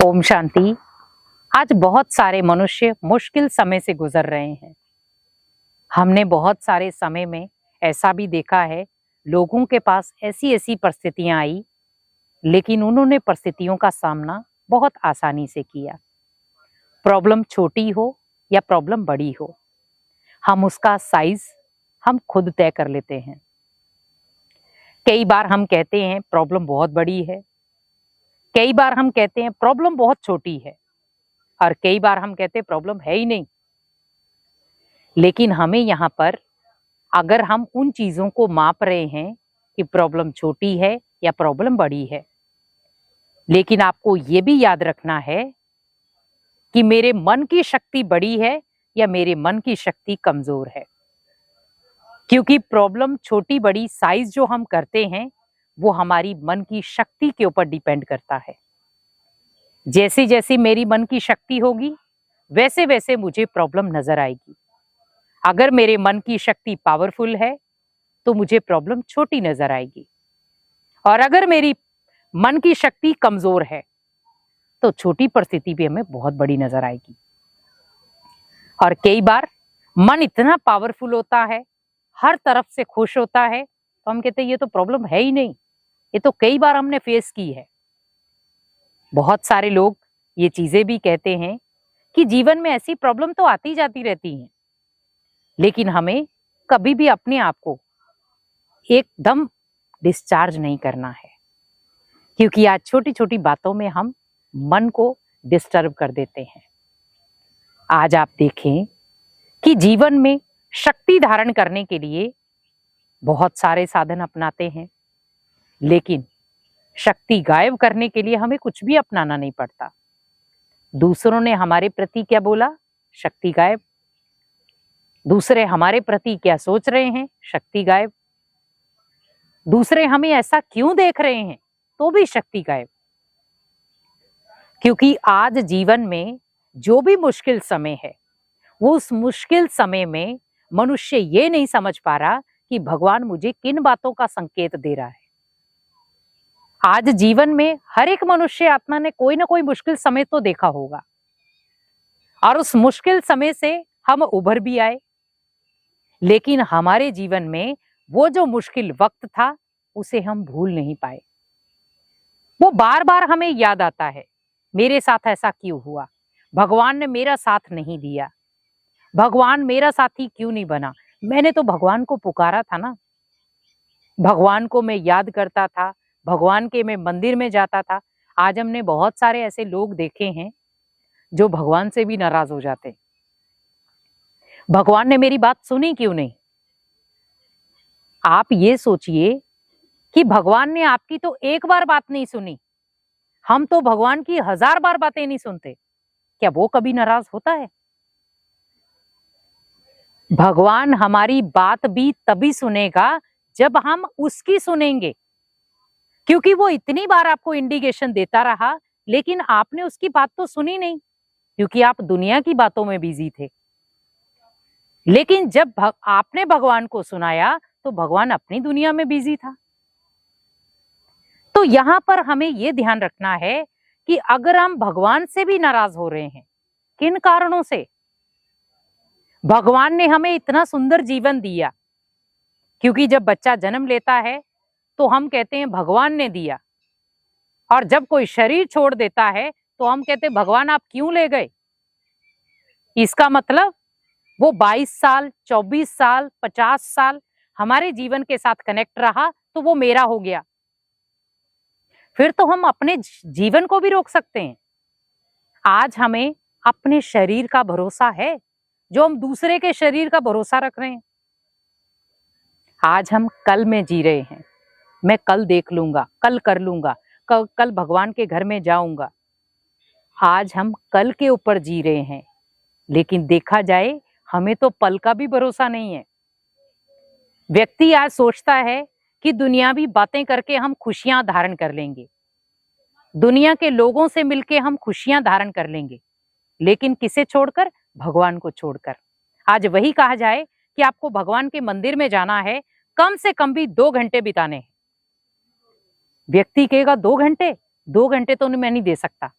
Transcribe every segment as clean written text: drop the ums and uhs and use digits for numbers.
ओम शांति। आज बहुत सारे मनुष्य मुश्किल समय से गुजर रहे हैं। हमने बहुत सारे समय में ऐसा भी देखा है, लोगों के पास ऐसी ऐसी परिस्थितियां आई, लेकिन उन्होंने परिस्थितियों का सामना बहुत आसानी से किया। प्रॉब्लम छोटी हो या प्रॉब्लम बड़ी हो, हम उसका साइज हम खुद तय कर लेते हैं। कई बार हम कहते हैं प्रॉब्लम बहुत बड़ी है, कई बार हम कहते हैं प्रॉब्लम बहुत छोटी है, और कई बार हम कहते हैं प्रॉब्लम है ही नहीं। लेकिन हमें यहाँ पर अगर हम उन चीजों को माप रहे हैं कि प्रॉब्लम छोटी है या प्रॉब्लम बड़ी है, लेकिन आपको ये भी याद रखना है कि मेरे मन की शक्ति बड़ी है या मेरे मन की शक्ति कमजोर है। क्योंकि प्रॉब्लम छोटी बड़ी साइज जो हम करते हैं वो हमारी मन की शक्ति के ऊपर डिपेंड करता है। जैसे जैसे मेरी मन की शक्ति होगी वैसे वैसे मुझे प्रॉब्लम नजर आएगी। अगर मेरे मन की शक्ति पावरफुल है तो मुझे प्रॉब्लम छोटी नजर आएगी, और अगर मेरी मन की शक्ति कमजोर है तो छोटी परिस्थिति भी हमें बहुत बड़ी नजर आएगी। और कई बार मन इतना पावरफुल होता है, हर तरफ से खुश होता है, तो हम कहते हैं ये तो प्रॉब्लम है ही नहीं। ये तो कई बार हमने फेस की है। बहुत सारे लोग ये चीजें भी कहते हैं कि जीवन में ऐसी प्रॉब्लम तो आती जाती रहती हैं, लेकिन हमें कभी भी अपने आप को एकदम डिस्चार्ज नहीं करना है, क्योंकि आज छोटी छोटी बातों में हम मन को डिस्टर्ब कर देते हैं। आज आप देखें कि जीवन में शक्ति धारण करने के लिए बहुत सारे साधन अपनाते हैं, लेकिन शक्ति गायब करने के लिए हमें कुछ भी अपनाना नहीं पड़ता। दूसरों ने हमारे प्रति क्या बोला, शक्ति गायब। दूसरे हमारे प्रति क्या सोच रहे हैं, शक्ति गायब। दूसरे हमें ऐसा क्यों देख रहे हैं, तो भी शक्ति गायब। क्योंकि आज जीवन में जो भी मुश्किल समय है, वो उस मुश्किल समय में मनुष्य ये नहीं समझ पा रहा कि भगवान मुझे किन बातों का संकेत दे रहा है। आज जीवन में हर एक मनुष्य आत्मा ने कोई ना कोई मुश्किल समय तो देखा होगा, और उस मुश्किल समय से हम उभर भी आए। लेकिन हमारे जीवन में वो जो मुश्किल वक्त था उसे हम भूल नहीं पाए। वो बार बार हमें याद आता है, मेरे साथ ऐसा क्यों हुआ, भगवान ने मेरा साथ नहीं दिया, भगवान मेरा साथी क्यों नहीं बना, मैंने तो भगवान को पुकारा था ना, भगवान को मैं याद करता था, भगवान के मैं मंदिर में जाता था। आज हमने बहुत सारे ऐसे लोग देखे हैं जो भगवान से भी नाराज हो जाते। भगवान ने मेरी बात सुनी क्यों नहीं। आप ये सोचिए कि भगवान ने आपकी तो एक बार बात नहीं सुनी, हम तो भगवान की 1000 बार बातें नहीं सुनते, क्या वो कभी नाराज होता है? भगवान हमारी बात भी तभी सुनेगा जब हम उसकी सुनेंगे, क्योंकि वो इतनी बार आपको इंडिकेशन देता रहा, लेकिन आपने उसकी बात तो सुनी नहीं, क्योंकि आप दुनिया की बातों में बिजी थे। लेकिन जब आपने भगवान को सुनाया तो भगवान अपनी दुनिया में बिजी था। तो यहां पर हमें यह ध्यान रखना है कि अगर हम भगवान से भी नाराज हो रहे हैं, किन कारणों से? भगवान ने हमें इतना सुंदर जीवन दिया, क्योंकि जब बच्चा जन्म लेता है तो हम कहते हैं भगवान ने दिया, और जब कोई शरीर छोड़ देता है तो हम कहते हैं भगवान आप क्यों ले गए। इसका मतलब वो 22 साल, 24 साल, 50 साल हमारे जीवन के साथ कनेक्ट रहा तो वो मेरा हो गया। फिर तो हम अपने जीवन को भी रोक सकते हैं। आज हमें अपने शरीर का भरोसा है जो हम दूसरे के शरीर का भरोसा रख रहे हैं। आज हम कल में जी रहे हैं, मैं कल देख लूंगा, कल कर लूंगा, कल भगवान के घर में जाऊंगा। आज हम कल के ऊपर जी रहे हैं, लेकिन देखा जाए हमें तो पल का भी भरोसा नहीं है। व्यक्ति आज सोचता है कि दुनियावी बातें करके हम खुशियां धारण कर लेंगे, दुनिया के लोगों से मिलके हम खुशियां धारण कर लेंगे, लेकिन किसे छोड़कर? भगवान को छोड़कर। आज वही कहा जाए कि आपको भगवान के मंदिर में जाना है, कम से कम भी 2 घंटे बिताने हैं। व्यक्ति कहेगा 2 घंटे, 2 घंटे तो मैं नहीं दे सकता।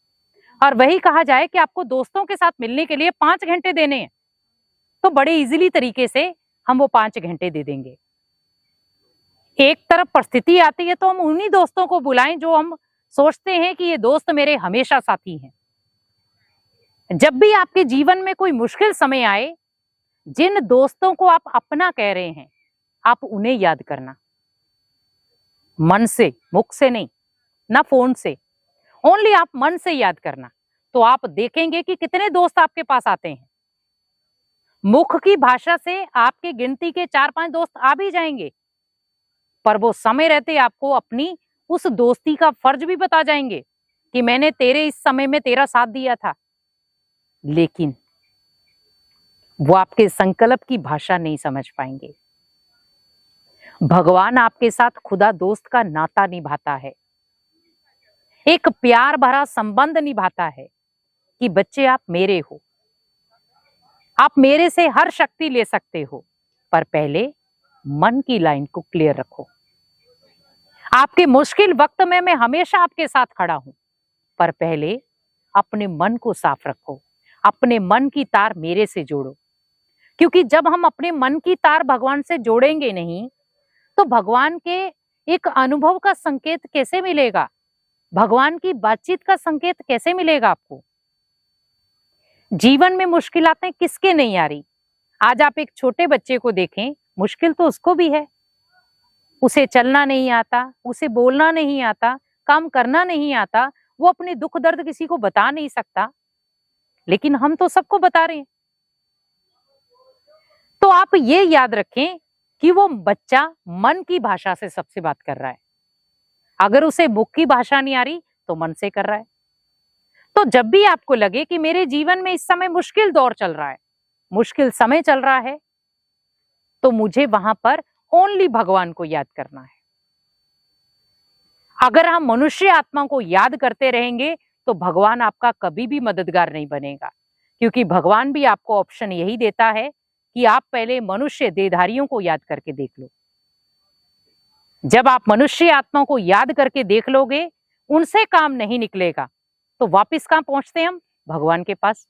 और वही कहा जाए कि आपको दोस्तों के साथ मिलने के लिए 5 घंटे देने हैं, तो बड़े इजीली तरीके से हम वो 5 घंटे दे देंगे। एक तरफ परिस्थिति आती है तो हम उन्हीं दोस्तों को बुलाएं जो हम सोचते हैं कि ये दोस्त मेरे हमेशा साथी हैं। जब भी आपके जीवन में कोई मुश्किल समय आए, जिन दोस्तों को आप अपना कह रहे हैं, आप उन्हें याद करना, मन से, मुख से नहीं, ना फोन से, ओनली आप मन से याद करना। तो आप देखेंगे कि कितने दोस्त आपके पास आते हैं। मुख की भाषा से आपके गिनती के 4-5 दोस्त आ भी जाएंगे, पर वो समय रहते आपको अपनी उस दोस्ती का फर्ज भी बता जाएंगे कि मैंने तेरे इस समय में तेरा साथ दिया था। लेकिन वो आपके संकल्प की भाषा नहीं समझ पाएंगे। भगवान आपके साथ खुदा दोस्त का नाता निभाता है, एक प्यार भरा संबंध निभाता है कि बच्चे आप मेरे हो, आप मेरे से हर शक्ति ले सकते हो, पर पहले मन की लाइन को क्लियर रखो। आपके मुश्किल वक्त में मैं हमेशा आपके साथ खड़ा हूं, पर पहले अपने मन को साफ रखो, अपने मन की तार मेरे से जोड़ो। क्योंकि जब हम अपने मन की तार भगवान से जोड़ेंगे नहीं, तो भगवान के एक अनुभव का संकेत कैसे मिलेगा, भगवान की बातचीत का संकेत कैसे मिलेगा आपको। जीवन में मुश्किलातें किसके नहीं आ रही। आज आप एक छोटे बच्चे को देखें, मुश्किल तो उसको भी है। उसे चलना नहीं आता, उसे बोलना नहीं आता, काम करना नहीं आता, वो अपने दुख दर्द किसी को बता नहीं सकता, लेकिन हम तो सबको बता रहे हैं। तो आप ये याद रखें कि वो बच्चा मन की भाषा से सबसे बात कर रहा है। अगर उसे मुख की भाषा नहीं आ रही तो मन से कर रहा है। तो जब भी आपको लगे कि मेरे जीवन में इस समय मुश्किल दौर चल रहा है, मुश्किल समय चल रहा है, तो मुझे वहां पर ओनली भगवान को याद करना है। अगर हम मनुष्य आत्मा को याद करते रहेंगे तो भगवान आपका कभी भी मददगार नहीं बनेगा, क्योंकि भगवान भी आपको ऑप्शन यही देता है कि आप पहले मनुष्य देहधारियों को याद करके देख लो। जब आप मनुष्य आत्मा को याद करके देख लोगे, उनसे काम नहीं निकलेगा, तो वापस कहां पहुंचते हम? भगवान के पास।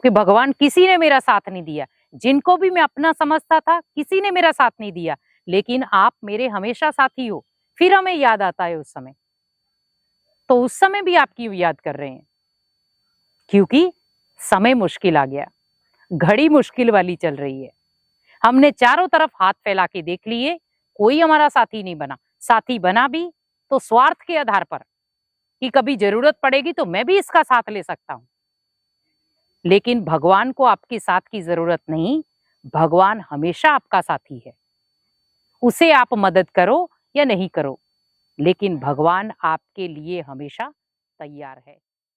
कि भगवान किसी ने मेरा साथ नहीं दिया, जिनको भी मैं अपना समझता था किसी ने मेरा साथ नहीं दिया, लेकिन आप मेरे हमेशा साथी हो। फिर हमें याद आता है उस समय, तो उस समय भी आप क्यों याद कर रहे हैं? क्योंकि समय मुश्किल आ गया, घड़ी मुश्किल वाली चल रही है। हमने चारों तरफ हाथ फैला के देख लिए, कोई हमारा साथी नहीं बना। साथी बना भी तो स्वार्थ के आधार पर कि कभी जरूरत पड़ेगी तो मैं भी इसका साथ ले सकता हूं। लेकिन भगवान को आपके साथ की जरूरत नहीं, भगवान हमेशा आपका साथी है। उसे आप मदद करो या नहीं करो, लेकिन भगवान आपके लिए हमेशा तैयार है।